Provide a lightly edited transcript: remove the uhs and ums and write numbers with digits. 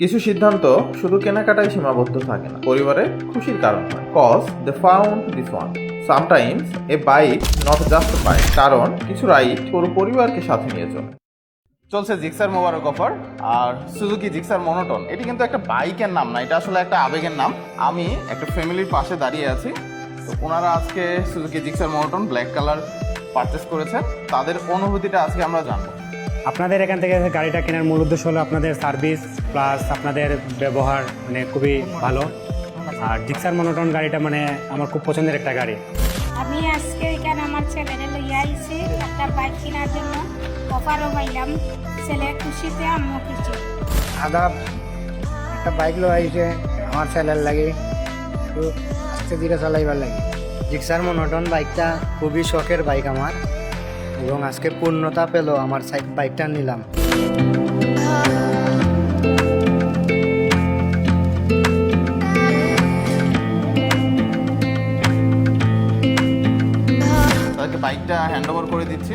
কিছু সিদ্ধান্ত শুধু কেনাকাটায় সীমাবদ্ধ থাকে না, পরিবারের খুশির কারণ হয়। Cause they found this one. Sometimes a bike not just bike, কারণ কিছু রাইড পুরো পরিবারকে সাথে নিয়ে চলে। চলছে জিক্সার মোবারক অফার আর সুজুকি জিক্সার মনোটন। এটি কিন্তু একটা বাইকের নাম না, এটা আসলে একটা আবেগের নাম। আমি একটা ফ্যামিলির পাশে দাঁড়িয়ে আছি, তো ওনারা আজকে Suzuki Gixxer monotone black colour purchase করেছেন। তাদের অনুভূতিটা আজকে আমরা জানবো। আপনাদের এখান থেকে গাড়িটা কেনার মূল উদ্দেশ্য হলো আপনাদের সার্ভিস প্লাস আপনাদের ব্যবহার মানে খুবই ভালো। আর জিক্সার মনোটন গাড়িটা মানে আমার খুব পছন্দের একটা গাড়ি। আমি আজকে এখানে আমার ছেলেরে লইয়া আইছি একটা বাইক কেনার জন্য। অফারও পাইলাম, ছেলে খুশিতে আমিও খুশি। আদাব, একটা বাইক লো আইছে আমার ছেলের লাগে, একটু আস্তে ধীরে চালাইবার লাগে। জিক্সার মনোটন বাইকটা খুবই শখের বাইক আমার, এবং আজকে পূর্ণতা পেল আমার বাইকটা নিলাম। তাদেরকে বাইকটা হ্যান্ড ওভার করে দিচ্ছি।